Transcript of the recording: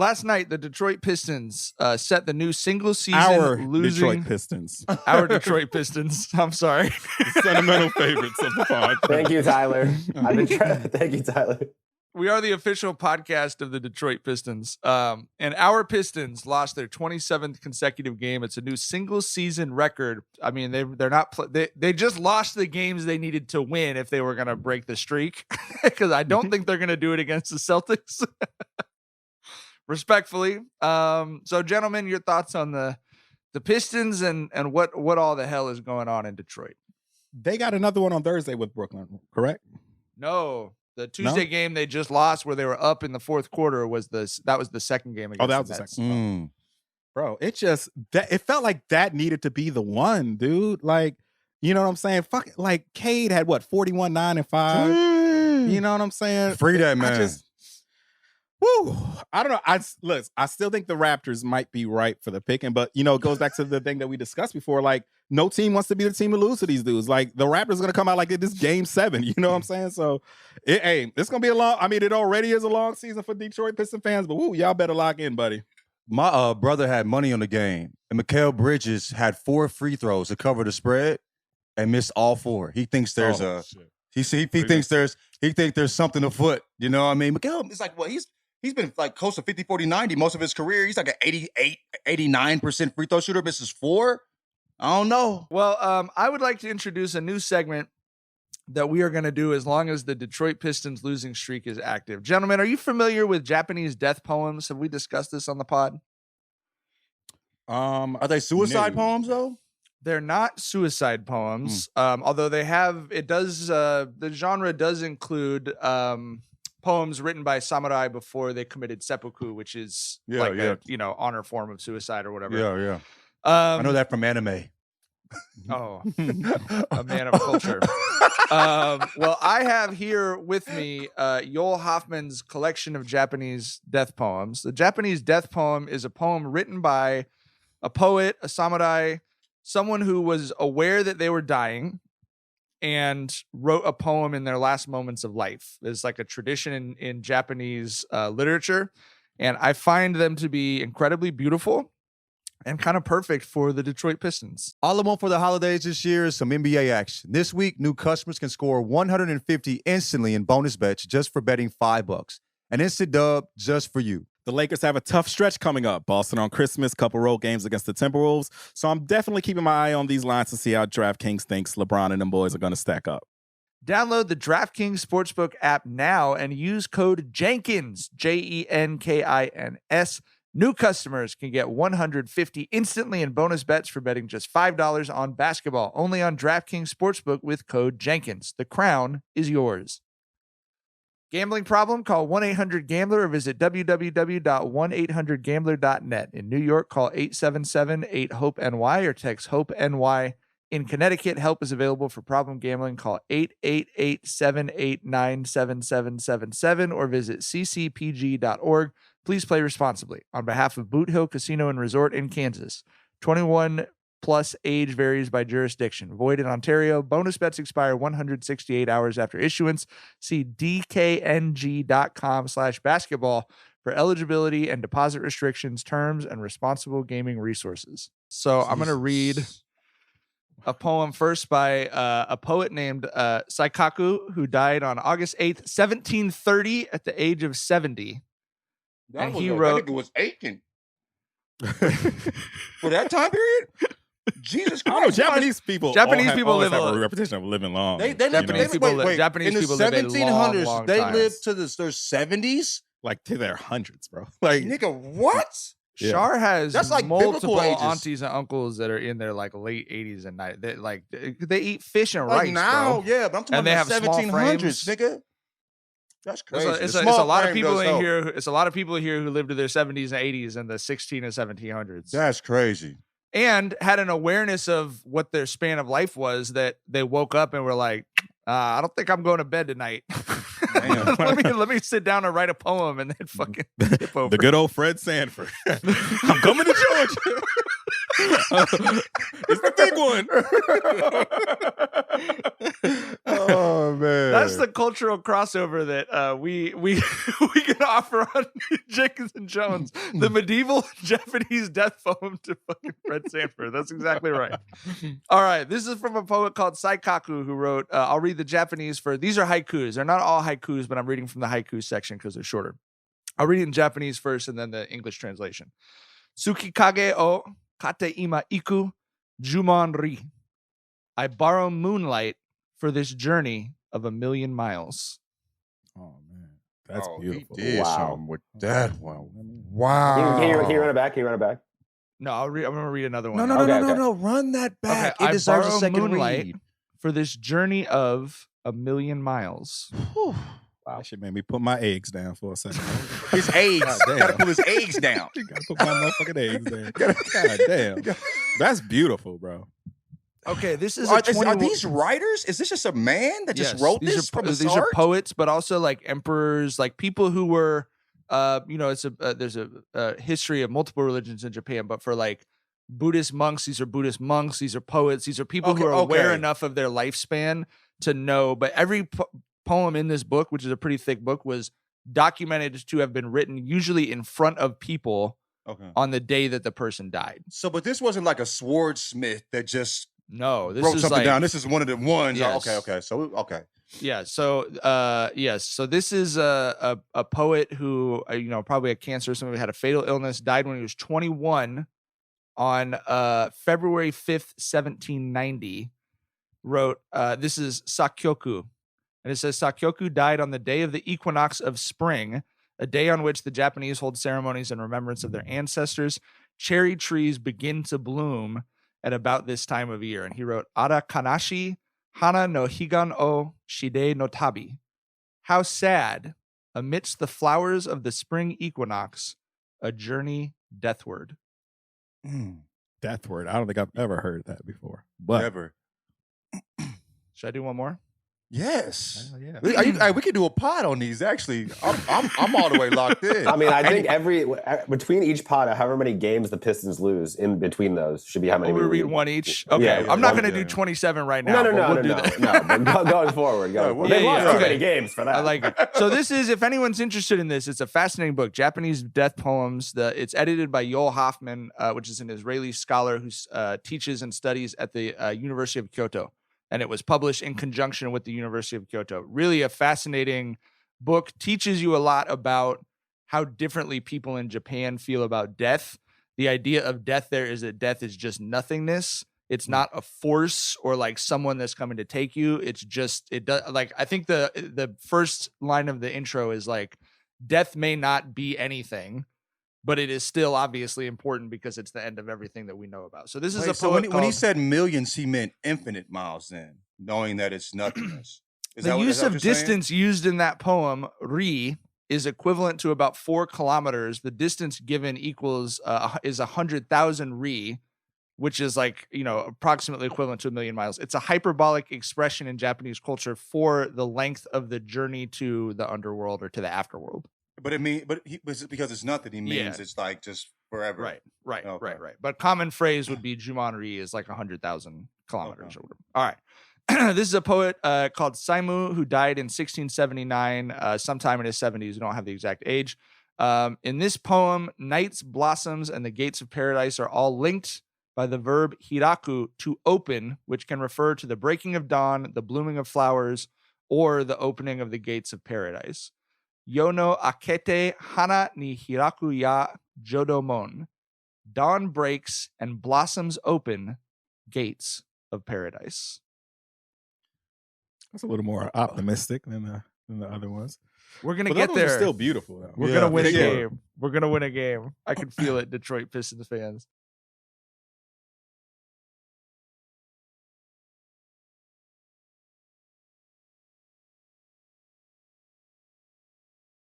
Last night, the Detroit Pistons set the new single season Our losing. Detroit Pistons. Our Detroit Pistons. I'm sorry. The sentimental favorites of the pod. Thank you, Tyler. I've been trying. Thank you, Tyler. We are the official podcast of the Detroit Pistons. And our Pistons lost their 27th consecutive game. It's a new single season record. I mean, they're not they just lost the games they needed to win if they were going to break the streak, because I don't think they're going to do it against the Celtics. Respectfully. So gentlemen, your thoughts on the Pistons and what all the hell is going on in Detroit? They got another one on Thursday with Brooklyn, correct? No. The Tuesday game they just lost, where they were up in the fourth quarter, was the second game against that was the second. Bro, it felt like that needed to be the one, dude. Like, you know what I'm saying? Fuck, like Cade had what, 41, 9, and 5. You know what I'm saying? Free that man. I don't know. I still think the Raptors might be right for the picking, but you know, it goes back to the thing that we discussed before. Like, no team wants to be the team to lose to these dudes. Like, the Raptors are gonna come out like this game 7. You know what I'm saying? So, it's gonna be a long. I mean, it already is a long season for Detroit Pistons fans, but y'all better lock in, buddy. My brother had money on the game, and Mikal Bridges had 4 free throws to cover the spread and missed all 4. He thinks there's he thinks there's something afoot. You know what I mean? Mikal is like, well, He's been like close to 50, 40, 90 most of his career. He's like an 89% free throw shooter. Misses 4. I don't know. Well, I would like to introduce a new segment that we are going to do as long as the Detroit Pistons losing streak is active. Gentlemen, are you familiar with Japanese death poems? Have we discussed this on the pod? Are they suicide poems though? They're not suicide poems. Although the genre does include poems written by samurai before they committed seppuku, which is a honor form of suicide or whatever. Yeah. I know that from anime. Oh, a man of culture. Well, I have here with me Joel Hoffman's collection of Japanese death poems. The Japanese death poem is a poem written by a poet, a samurai, someone who was aware that they were dying and wrote a poem in their last moments of life. It's like a tradition in Japanese literature, and I find them to be incredibly beautiful and kind of perfect for the Detroit Pistons. All I want for the holidays this year is some NBA action. This week, new customers can score $150 instantly in bonus bets just for betting $5. An instant dub just for you. The Lakers have a tough stretch coming up. Boston on Christmas, couple road games against the Timberwolves. So I'm definitely keeping my eye on these lines to see how DraftKings thinks LeBron and them boys are going to stack up. Download the DraftKings Sportsbook app now and use code Jenkins, JENKINS. New customers can get $150 instantly in bonus bets for betting just $5 on basketball. Only on DraftKings Sportsbook with code Jenkins. The crown is yours. Gambling problem? Call 1-800-GAMBLER or visit www.1800gambler.net. In New York, call 877-8-HOPE-NY or text HOPE-NY. In Connecticut, help is available for problem gambling. Call 888-789-7777 or visit ccpg.org. Please play responsibly. On behalf of Boot Hill Casino and Resort in Kansas, 21 plus age varies by jurisdiction. Void in Ontario. Bonus bets expire 168 hours after issuance. See dkng.com/basketball for eligibility and deposit restrictions, terms, and responsible gaming resources. So I'm going to read a poem first by a poet named Saikaku, who died on August 8th, 1730 at the age of 70. That was aching. For that time period? Jesus Christ. I know Japanese people live have a reputation of living long. Japanese people live a long, long they time. lived to their 70s? Like to their hundreds, bro. Like, nigga, what? Yeah. Shar has That's like multiple biblical ages. aunties and uncles that are in their like late 80s and 90s. They eat fish and Like rice now, bro. yeah, but I'm talking And they about have the small 1700s, frames. nigga. That's crazy. It's a lot of people in here. It's a lot of people here who lived to their 70s and 80s in the 16 and 1700s. That's crazy. And had an awareness of what their span of life was, that they woke up and were like, I don't think I'm going to bed tonight. let me sit down and write a poem and then fucking tip over. The good old Fred Sanford. I'm coming to Georgia. It's the big one. Oh man, That's the cultural crossover that we can offer on Jenkins and Jonez, the medieval Japanese death poem to fucking Fred Sanford. That's exactly right. All right, this is from a poet called Saikaku who wrote. I'll read the Japanese for. These are haikus. They're not all haikus, but I'm reading from the haiku section because they're shorter. I'll read it in Japanese first and then the English translation. Tsukikage o kate ima iku jumon ri. I borrow moonlight for this journey of 1,000,000 miles. Oh man, that's beautiful. He did Wow. something with that one. Can Wow. you run it back? Can you run it back? No, I'm going to read another one. No, now. no, no, Okay, no, no, okay. no. Run that back. Okay, It deserves a borrow second moonlight read. for this journey of 1,000,000 miles. Whew. That shit made me put my eggs down for a second. His eggs. God damn. Gotta pull his eggs down. Gotta put my motherfucking eggs down. God damn. That's beautiful, bro. Okay, this is Are, a 21 these writers? Is this just a man that just Yes, wrote these this are, from the these start? are poets, but also like emperors, like people who were, it's there's a history of multiple religions in Japan, but for like Buddhist monks, these are Buddhist monks, these are poets, these are people who are aware Okay. enough of their lifespan to know. But every poem in this book, which is a pretty thick book, was documented to have been written usually in front of people Okay. on the day that the person died. So, but this wasn't like a swordsmith that just No, this wrote is something like, down. This is one of the ones. Yes. Okay. So, okay. Yeah. So, yes. So this is a poet who, probably had cancer. Somebody had a fatal illness, died when he was 21 on February 5th, 1790. Wrote, this is Sakyoku. And it says, Sakyoku died on the day of the equinox of spring, a day on which the Japanese hold ceremonies in remembrance of their ancestors. Cherry trees begin to bloom at about this time of year. And he wrote, Ara kanashi hana no higan o shide no tabi. How sad, amidst the flowers of the spring equinox, a journey deathward. Death word. I don't think I've ever heard that before. But Never. Should I do one more? Yes. Yeah. We could do a pod on these. Actually, I'm all the way locked in. I mean, I think between each pot, however many games the Pistons lose in between those should be how many We read read. one each. Okay, Yeah, I'm not one- going to do 27 right now. No, but we'll do no. that. But going forward, they lost too many games for that. I like it. So this is, if anyone's interested in this, it's a fascinating book, Japanese death poems. It's edited by Yoel Hoffman, which is an Israeli scholar who teaches and studies at the University of Kyoto. And it was published in conjunction with the University of Kyoto. Really a fascinating book. Teaches you a lot about how differently people in Japan feel about death. The idea of death there is that death is just nothingness. It's not a force or like someone that's coming to take you. It's just, it does, like, I think the first line of the intro is like, death may not be anything, but it is still obviously important because it's the end of everything that we know about. So this is a So poet when he said millions, he meant infinite miles. Then knowing that it's nothingness. The use of distance used in that poem, ri, is equivalent to about 4 kilometers. The distance given equals is 100,000 ri, which is like, approximately equivalent to 1,000,000 miles. It's a hyperbolic expression in Japanese culture for the length of the journey to the underworld or to the afterworld. But because it's nothing, he means it's like just forever. Right. Okay. But common phrase would be Jumonri is like 100,000 kilometers or whatever. All right. This is a poet called Saimu who died in 1679, sometime in his 70s. We don't have the exact age. In this poem, nights, blossoms, and the gates of paradise are all linked by the verb hiraku, to open, which can refer to the breaking of dawn, the blooming of flowers, or the opening of the gates of paradise. Yono akete hana ni hiraku ya jodomon. Dawn breaks and blossoms open, gates of paradise. that's a little more optimistic than the other ones. We're gonna But get those ones are there. still beautiful though. We're Yeah, gonna win for a sure. game. We're gonna win a game. I can feel it, Detroit Pistons fans.